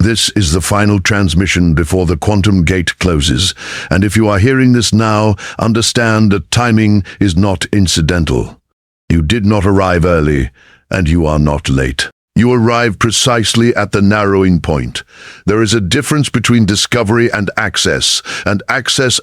This is the final transmission before the quantum gate closes, and if you are hearing this now, understand that timing is not incidental. You did not arrive early, and you are not late. You arrive precisely at the narrowing point. There is a difference between discovery and access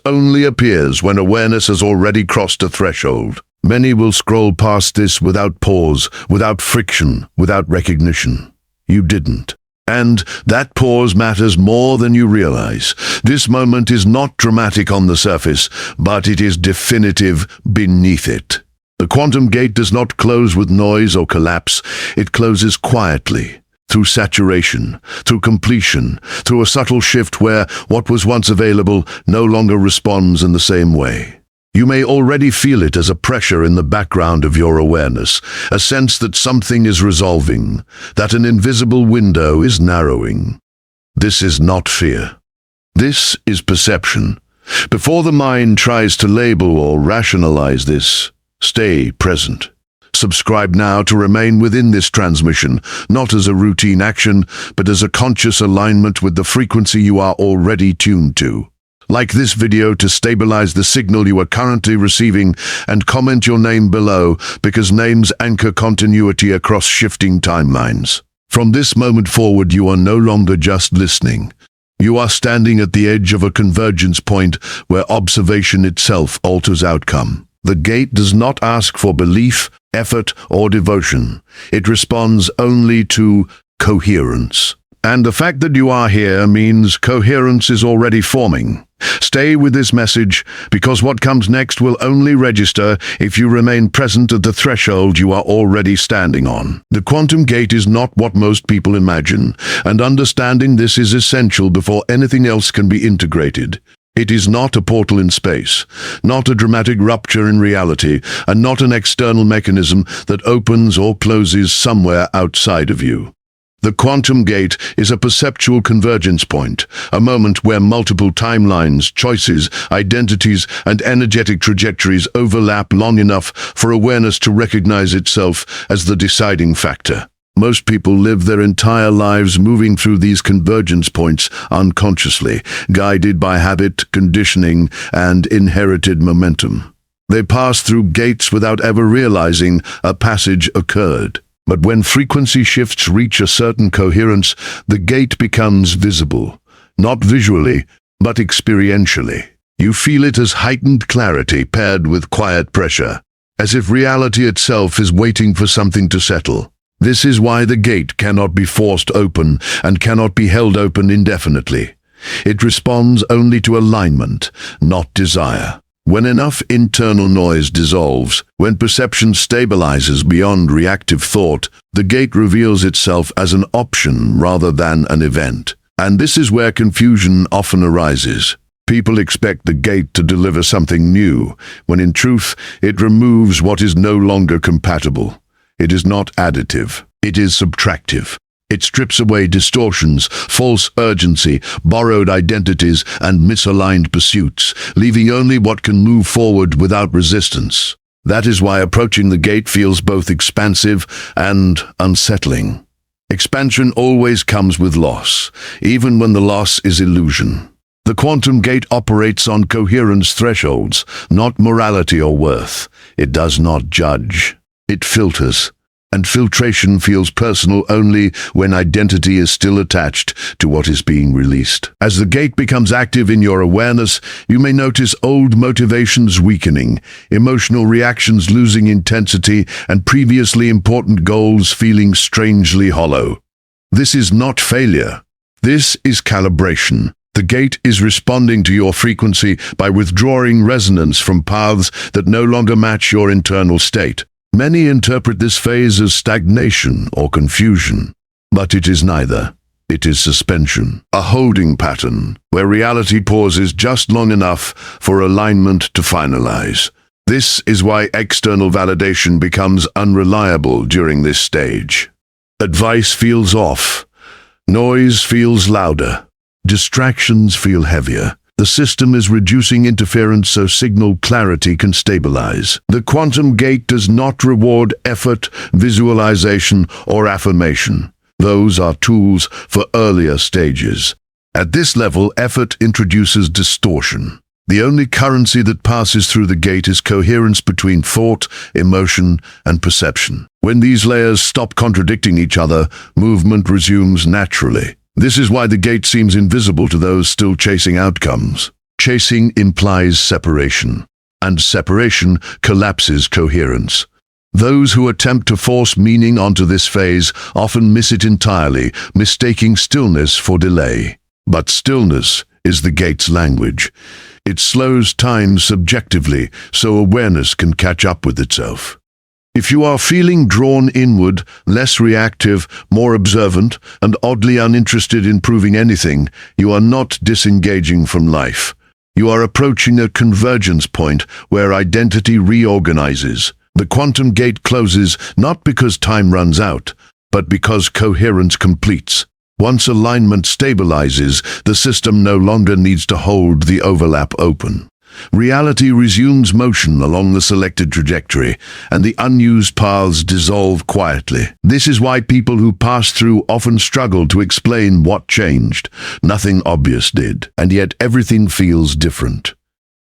only appears when awareness has already crossed a threshold. Many will scroll past this without pause, without friction, without recognition. You didn't. And that pause matters more than you realize. This moment is not dramatic on the surface, but it is definitive beneath it. The quantum gate does not close with noise or collapse. It closes quietly, through saturation, through completion, through a subtle shift where what was once available no longer responds in the same way. You may already feel it as a pressure in the background of your awareness, a sense that something is resolving, that an invisible window is narrowing. This is not fear. This is perception. Before the mind tries to label or rationalize this, stay present. Subscribe now to remain within this transmission, not as a routine action, but as a conscious alignment with the frequency you are already tuned to. Like this video to stabilize the signal you are currently receiving, and comment your name below because names anchor continuity across shifting timelines. From this moment forward, you are no longer just listening. You are standing at the edge of a convergence point where observation itself alters outcome. The gate does not ask for belief, effort, or devotion. It responds only to coherence. And the fact that you are here means coherence is already forming. Stay with this message, because what comes next will only register if you remain present at the threshold you are already standing on. The quantum gate is not what most people imagine, and understanding this is essential before anything else can be integrated. It is not a portal in space, not a dramatic rupture in reality, and not an external mechanism that opens or closes somewhere outside of you. The quantum gate is a perceptual convergence point, a moment where multiple timelines, choices, identities, and energetic trajectories overlap long enough for awareness to recognize itself as the deciding factor. Most people live their entire lives moving through these convergence points unconsciously, guided by habit, conditioning, and inherited momentum. They pass through gates without ever realizing a passage occurred. But when frequency shifts reach a certain coherence, the gate becomes visible, not visually, but experientially. You feel it as heightened clarity paired with quiet pressure, as if reality itself is waiting for something to settle. This is why the gate cannot be forced open and cannot be held open indefinitely. It responds only to alignment, not desire. When enough internal noise dissolves, when perception stabilizes beyond reactive thought, the gate reveals itself as an option rather than an event. And this is where confusion often arises. People expect the gate to deliver something new, when in truth, it removes what is no longer compatible. It is not additive, it is subtractive. It strips away distortions, false urgency, borrowed identities, and misaligned pursuits, leaving only what can move forward without resistance. That is why approaching the gate feels both expansive and unsettling. Expansion always comes with loss, even when the loss is illusion. The quantum gate operates on coherence thresholds, not morality or worth. It does not judge. It filters. And filtration feels personal only when identity is still attached to what is being released. As the gate becomes active in your awareness, you may notice old motivations weakening, emotional reactions losing intensity, and previously important goals feeling strangely hollow. This is not failure. This is calibration. The gate is responding to your frequency by withdrawing resonance from paths that no longer match your internal state. Many interpret this phase as stagnation or confusion, but it is neither. It is suspension, a holding pattern, where reality pauses just long enough for alignment to finalize. This is why external validation becomes unreliable during this stage. Advice feels off, noise feels louder, distractions feel heavier. The system is reducing interference so signal clarity can stabilize. The quantum gate does not reward effort, visualization, or affirmation. Those are tools for earlier stages. At this level, effort introduces distortion. The only currency that passes through the gate is coherence between thought, emotion, and perception. When these layers stop contradicting each other, movement resumes naturally. This is why the gate seems invisible to those still chasing outcomes. Chasing implies separation, and separation collapses coherence. Those who attempt to force meaning onto this phase often miss it entirely, mistaking stillness for delay. But stillness is the gate's language. It slows time subjectively so awareness can catch up with itself. If you are feeling drawn inward, less reactive, more observant, and oddly uninterested in proving anything, you are not disengaging from life. You are approaching a convergence point where identity reorganizes. The quantum gate closes not because time runs out, but because coherence completes. Once alignment stabilizes, the system no longer needs to hold the overlap open. Reality resumes motion along the selected trajectory, and the unused paths dissolve quietly. This is why people who pass through often struggle to explain what changed. Nothing obvious did, and yet everything feels different.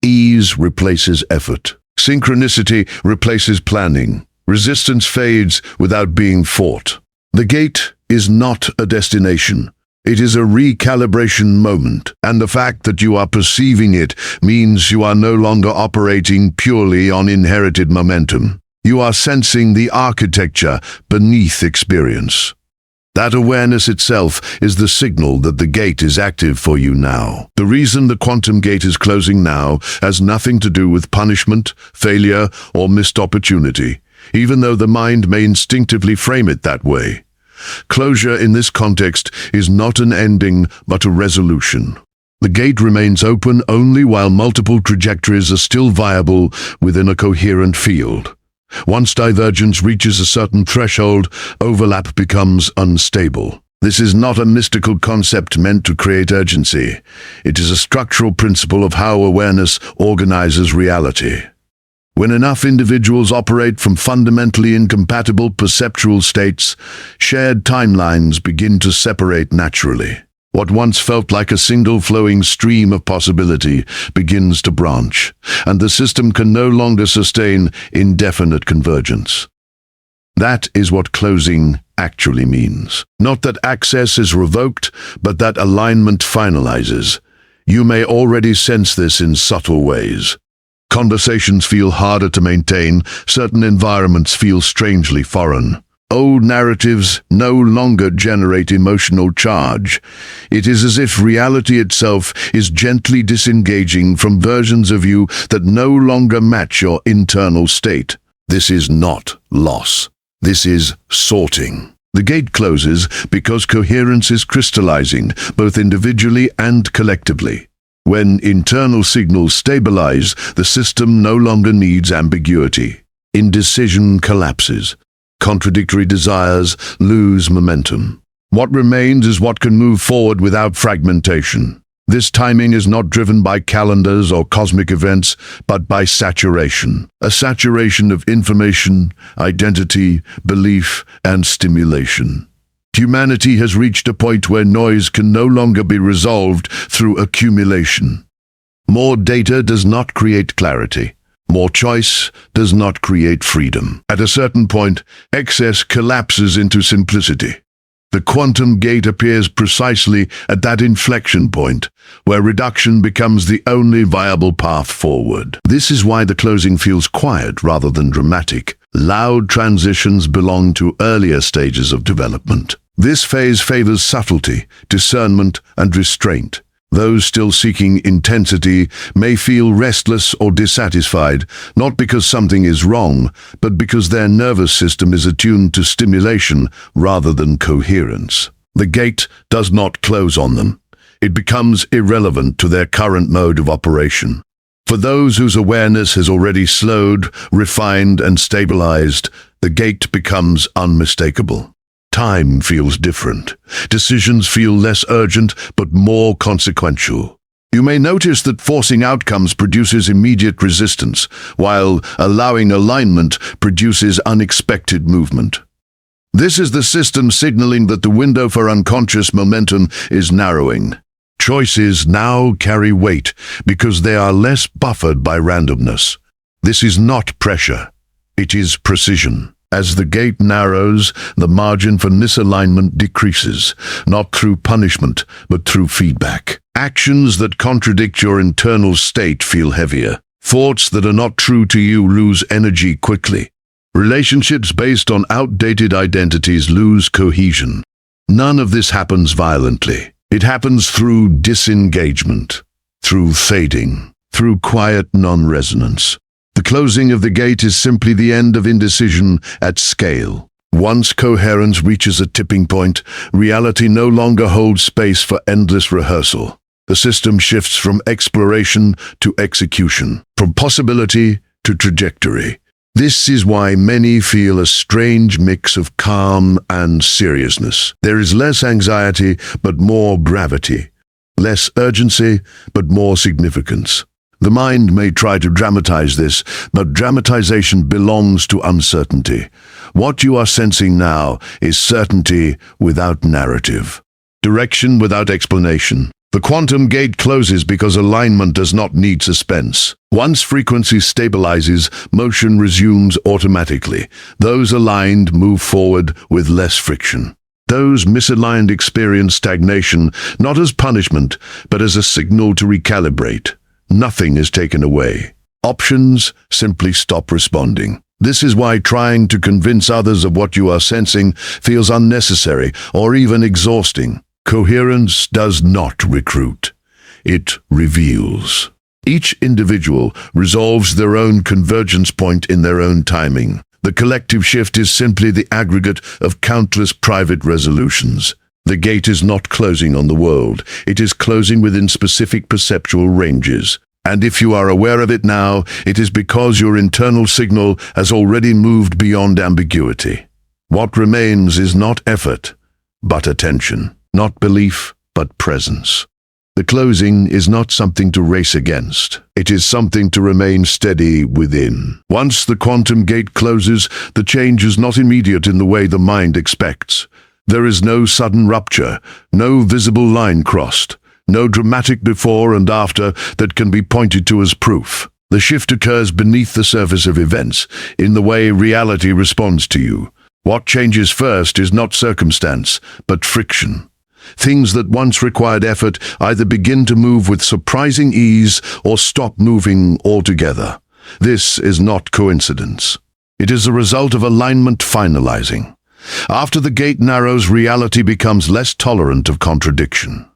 Ease replaces effort. Synchronicity replaces planning. Resistance fades without being fought. The gate is not a destination. It is a recalibration moment, and the fact that you are perceiving it means you are no longer operating purely on inherited momentum. You are sensing the architecture beneath experience. That awareness itself is the signal that the gate is active for you now. The reason the quantum gate is closing now has nothing to do with punishment, failure, or missed opportunity, even though the mind may instinctively frame it that way. Closure in this context is not an ending, but a resolution. The gate remains open only while multiple trajectories are still viable within a coherent field. Once divergence reaches a certain threshold, overlap becomes unstable. This is not a mystical concept meant to create urgency. It is a structural principle of how awareness organizes reality. When enough individuals operate from fundamentally incompatible perceptual states, shared timelines begin to separate naturally. What once felt like a single flowing stream of possibility begins to branch, and the system can no longer sustain indefinite convergence. That is what closing actually means. Not that access is revoked, but that alignment finalizes. You may already sense this in subtle ways. Conversations feel harder to maintain, certain environments feel strangely foreign. Old narratives no longer generate emotional charge. It is as if reality itself is gently disengaging from versions of you that no longer match your internal state. This is not loss. This is sorting. The gate closes because coherence is crystallizing, both individually and collectively. When internal signals stabilize, the system no longer needs ambiguity. Indecision collapses. Contradictory desires lose momentum. What remains is what can move forward without fragmentation. This timing is not driven by calendars or cosmic events, but by saturation. A saturation of information, identity, belief, and stimulation. Humanity has reached a point where noise can no longer be resolved through accumulation. More data does not create clarity. More choice does not create freedom. At a certain point, excess collapses into simplicity. The quantum gate appears precisely at that inflection point, where reduction becomes the only viable path forward. This is why the closing feels quiet rather than dramatic. Loud transitions belong to earlier stages of development. This phase favors subtlety, discernment, and restraint. Those still seeking intensity may feel restless or dissatisfied, not because something is wrong, but because their nervous system is attuned to stimulation rather than coherence. The gate does not close on them. It becomes irrelevant to their current mode of operation. For those whose awareness has already slowed, refined, and stabilized, the gate becomes unmistakable. Time feels different. Decisions feel less urgent, but more consequential. You may notice that forcing outcomes produces immediate resistance, while allowing alignment produces unexpected movement. This is the system signaling that the window for unconscious momentum is narrowing. Choices now carry weight because they are less buffered by randomness. This is not pressure. It is precision. As the gate narrows, the margin for misalignment decreases, not through punishment, but through feedback. Actions that contradict your internal state feel heavier. Thoughts that are not true to you lose energy quickly. Relationships based on outdated identities lose cohesion. None of this happens violently. It happens through disengagement, through fading, through quiet non-resonance. The closing of the gate is simply the end of indecision at scale. Once coherence reaches a tipping point, reality no longer holds space for endless rehearsal. The system shifts from exploration to execution, from possibility to trajectory. This is why many feel a strange mix of calm and seriousness. There is less anxiety, but more gravity. Less urgency, but more significance. The mind may try to dramatize this, but dramatization belongs to uncertainty. What you are sensing now is certainty without narrative. Direction without explanation. The quantum gate closes because alignment does not need suspense. Once frequency stabilizes, motion resumes automatically. Those aligned move forward with less friction. Those misaligned experience stagnation, not as punishment, but as a signal to recalibrate. Nothing is taken away. Options simply stop responding. This is why trying to convince others of what you are sensing feels unnecessary or even exhausting. Coherence does not recruit. It reveals. Each individual resolves their own convergence point in their own timing. The collective shift is simply the aggregate of countless private resolutions. The gate is not closing on the world. It is closing within specific perceptual ranges. And if you are aware of it now, it is because your internal signal has already moved beyond ambiguity. What remains is not effort, but attention. Not belief, but presence. The closing is not something to race against. It is something to remain steady within. Once the quantum gate closes, the change is not immediate in the way the mind expects. There is no sudden rupture, no visible line crossed, no dramatic before and after that can be pointed to as proof. The shift occurs beneath the surface of events, in the way reality responds to you. What changes first is not circumstance, but friction. Things that once required effort either begin to move with surprising ease or stop moving altogether. This is not coincidence. It is a result of alignment finalizing. After the gate narrows, reality becomes less tolerant of contradiction.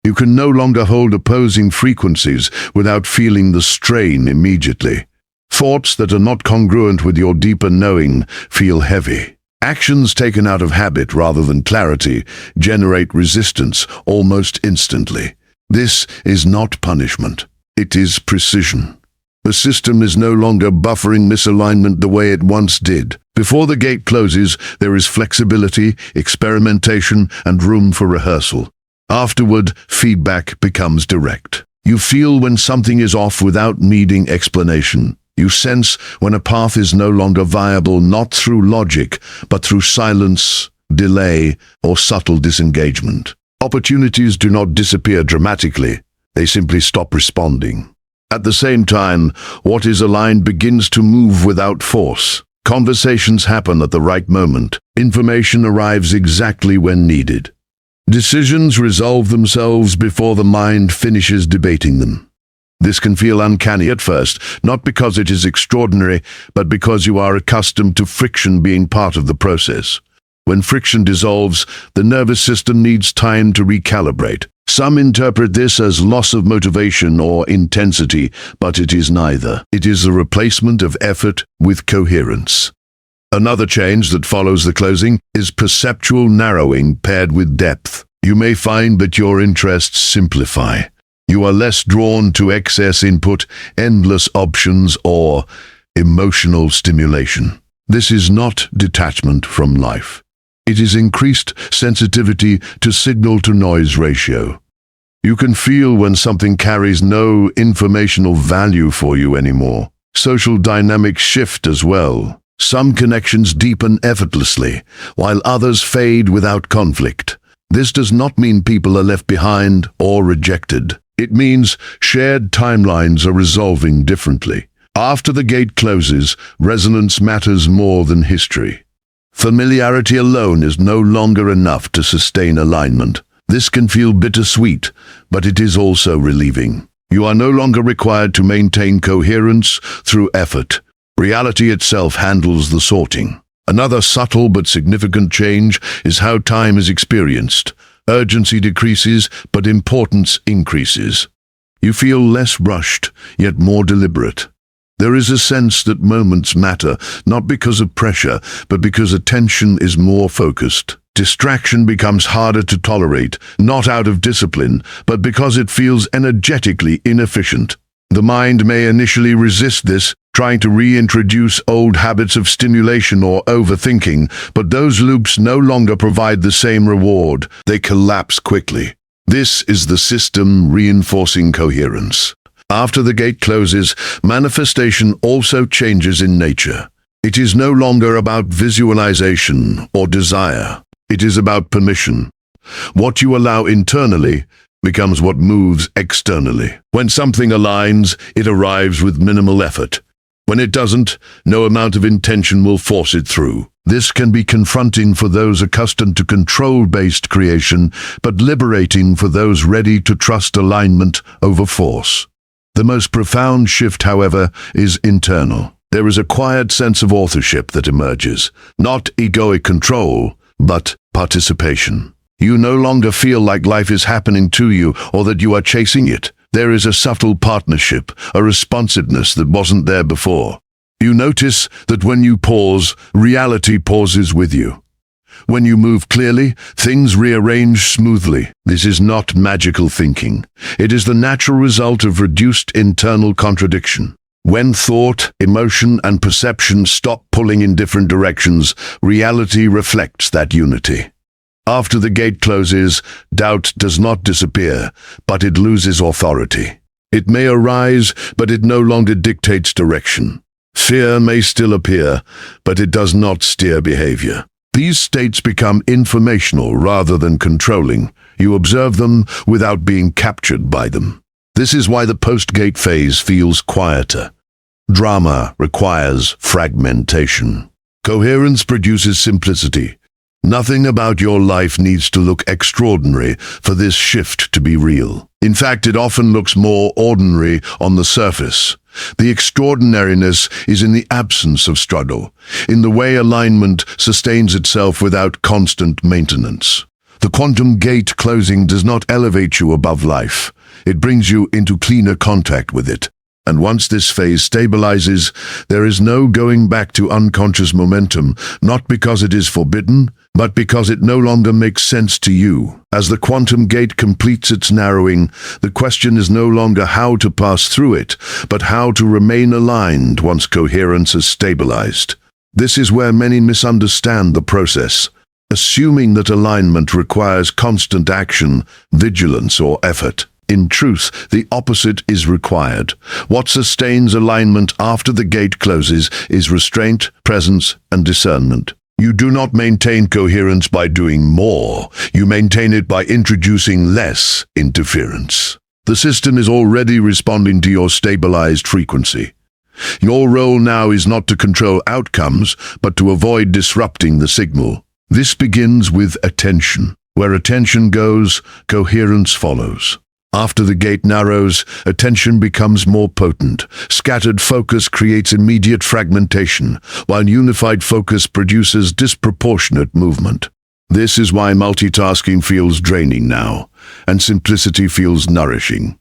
You can no longer hold opposing frequencies without feeling the strain immediately. Thoughts that are not congruent with your deeper knowing feel heavy. Actions taken out of habit rather than clarity generate resistance almost instantly. This is not punishment. It is precision. The system is no longer buffering misalignment the way it once did. Before the gate closes, there is flexibility, experimentation, and room for rehearsal. Afterward, feedback becomes direct. You feel when something is off without needing explanation. You sense when a path is no longer viable, not through logic, but through silence, delay, or subtle disengagement. Opportunities do not disappear dramatically. They simply stop responding. At the same time, what is aligned begins to move without force. Conversations happen at the right moment. Information arrives exactly when needed. Decisions resolve themselves before the mind finishes debating them. This can feel uncanny at first, not because it is extraordinary, but because you are accustomed to friction being part of the process. When friction dissolves, the nervous system needs time to recalibrate. Some interpret this as loss of motivation or intensity, but it is neither. It is the replacement of effort with coherence. Another change that follows the closing is perceptual narrowing paired with depth. You may find that your interests simplify. You are less drawn to excess input, endless options, or emotional stimulation. This is not detachment from life. It is increased sensitivity to signal-to-noise ratio. You can feel when something carries no informational value for you anymore. Social dynamics shift as well. Some connections deepen effortlessly, while others fade without conflict. This does not mean people are left behind or rejected. It means shared timelines are resolving differently. After the gate closes, resonance matters more than history. Familiarity alone is no longer enough to sustain alignment. This can feel bittersweet, but it is also relieving. You are no longer required to maintain coherence through effort. Reality itself handles the sorting. Another subtle but significant change is how time is experienced. Urgency decreases, but importance increases. You feel less rushed, yet more deliberate. There is a sense that moments matter, not because of pressure, but because attention is more focused. Distraction becomes harder to tolerate, not out of discipline, but because it feels energetically inefficient. The mind may initially resist this, trying to reintroduce old habits of stimulation or overthinking, but those loops no longer provide the same reward. They collapse quickly. This is the system reinforcing coherence. After the gate closes, manifestation also changes in nature. It is no longer about visualization or desire. It is about permission. What you allow internally becomes what moves externally. When something aligns, it arrives with minimal effort. When it doesn't, no amount of intention will force it through. This can be confronting for those accustomed to control-based creation, but liberating for those ready to trust alignment over force. The most profound shift, however, is internal. There is a quiet sense of authorship that emerges, not egoic control, but participation. You no longer feel like life is happening to you or that you are chasing it. There is a subtle partnership, a responsiveness that wasn't there before. You notice that when you pause, reality pauses with you. When you move clearly, things rearrange smoothly. This is not magical thinking. It is the natural result of reduced internal contradiction. When thought, emotion, and perception stop pulling in different directions, reality reflects that unity. After the gate closes, doubt does not disappear, but it loses authority. It may arise, but it no longer dictates direction. Fear may still appear, but it does not steer behavior. These states become informational rather than controlling. You observe them without being captured by them. This is why the post-gate phase feels quieter. Drama requires fragmentation. Coherence produces simplicity. Nothing about your life needs to look extraordinary for this shift to be real. In fact, it often looks more ordinary on the surface. The extraordinariness is in the absence of struggle, in the way alignment sustains itself without constant maintenance. The quantum gate closing does not elevate you above life. It brings you into cleaner contact with it. And once this phase stabilizes, there is no going back to unconscious momentum, not because it is forbidden, but because it no longer makes sense to you. As the quantum gate completes its narrowing, the question is no longer how to pass through it, but how to remain aligned once coherence is stabilized. This is where many misunderstand the process, assuming that alignment requires constant action, vigilance, or effort. In truth, the opposite is required. What sustains alignment after the gate closes is restraint, presence, and discernment. You do not maintain coherence by doing more. You maintain it by introducing less interference. The system is already responding to your stabilized frequency. Your role now is not to control outcomes, but to avoid disrupting the signal. This begins with attention. Where attention goes, coherence follows. After the gate narrows, attention becomes more potent. Scattered focus creates immediate fragmentation, while unified focus produces disproportionate movement. This is why multitasking feels draining now, and simplicity feels nourishing.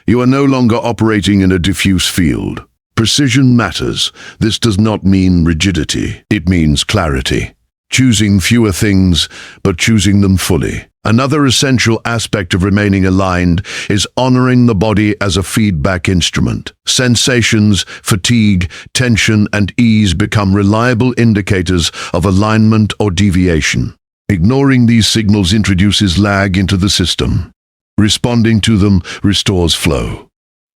You are no longer operating in a diffuse field. Precision matters. This does not mean rigidity. It means clarity. Choosing fewer things, but choosing them fully. Another essential aspect of remaining aligned is honoring the body as a feedback instrument. Sensations, fatigue, tension, and ease become reliable indicators of alignment or deviation. Ignoring these signals introduces lag into the system. Responding to them restores flow.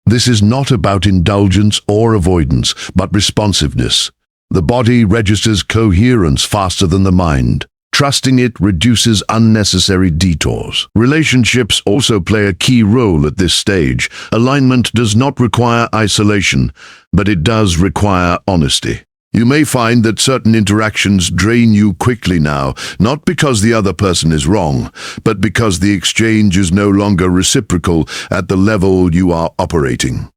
This is not about indulgence or avoidance, but responsiveness. The body registers coherence faster than the mind. Trusting it reduces unnecessary detours. Relationships also play a key role at this stage. Alignment does not require isolation, but it does require honesty. You may find that certain interactions drain you quickly now, not because the other person is wrong, but because the exchange is no longer reciprocal at the level you are operating.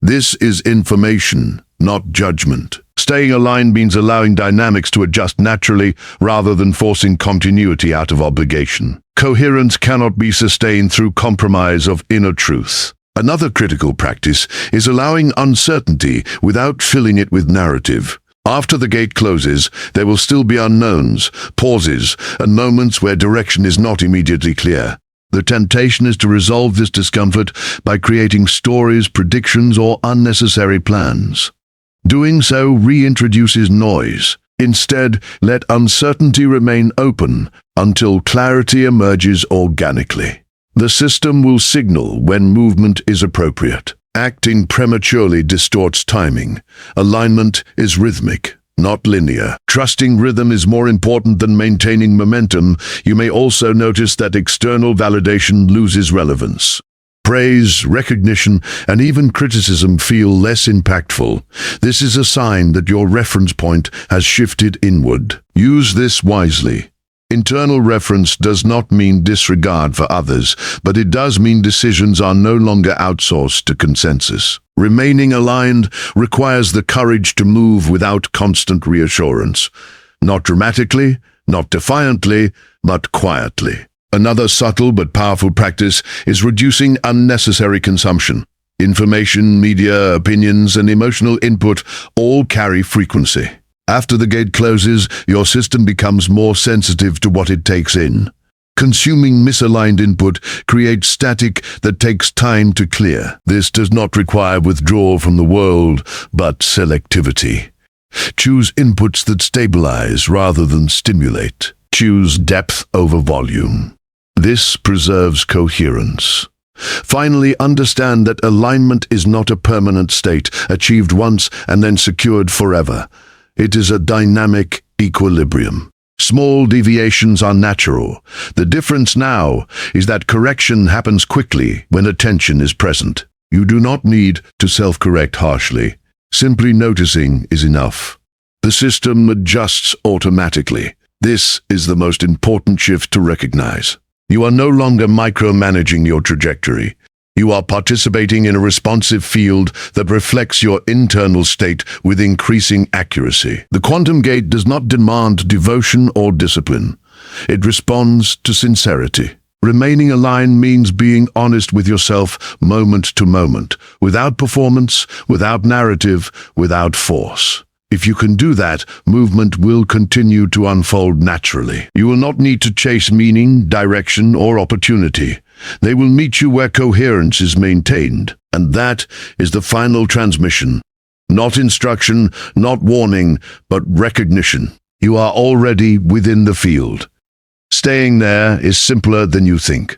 This is information, not judgment. Staying aligned means allowing dynamics to adjust naturally rather than forcing continuity out of obligation. Coherence cannot be sustained through compromise of inner truth. Another critical practice is allowing uncertainty without filling it with narrative. After the gate closes, there will still be unknowns, pauses, and moments where direction is not immediately clear. The temptation is to resolve this discomfort by creating stories, predictions, or unnecessary plans. Doing so reintroduces noise. Instead, let uncertainty remain open until clarity emerges organically. The system will signal when movement is appropriate. Acting prematurely distorts timing. Alignment is rhythmic, not linear. Trusting rhythm is more important than maintaining momentum. You may also notice that external validation loses relevance. Praise, recognition, and even criticism feel less impactful. This is a sign that your reference point has shifted inward. Use this wisely. Internal reference does not mean disregard for others, but it does mean decisions are no longer outsourced to consensus. Remaining aligned requires the courage to move without constant reassurance. Not dramatically, not defiantly, but quietly. Another subtle but powerful practice is reducing unnecessary consumption. Information, media, opinions, and emotional input all carry frequency. After the gate closes, your system becomes more sensitive to what it takes in. Consuming misaligned input creates static that takes time to clear. This does not require withdrawal from the world, but selectivity. Choose inputs that stabilize rather than stimulate. Choose depth over volume. This preserves coherence. Finally, understand that alignment is not a permanent state, achieved once and then secured forever. It is a dynamic equilibrium. Small deviations are natural. The difference now is that correction happens quickly when attention is present. You do not need to self-correct harshly. Simply noticing is enough. The system adjusts automatically. This is the most important shift to recognize. You are no longer micromanaging your trajectory. You are participating in a responsive field that reflects your internal state with increasing accuracy. The quantum gate does not demand devotion or discipline. It responds to sincerity. Remaining aligned means being honest with yourself moment to moment, without performance, without narrative, without force. If you can do that, movement will continue to unfold naturally. You will not need to chase meaning, direction, or opportunity. They will meet you where coherence is maintained. And that is the final transmission. Not instruction, not warning, but recognition. You are already within the field. Staying there is simpler than you think.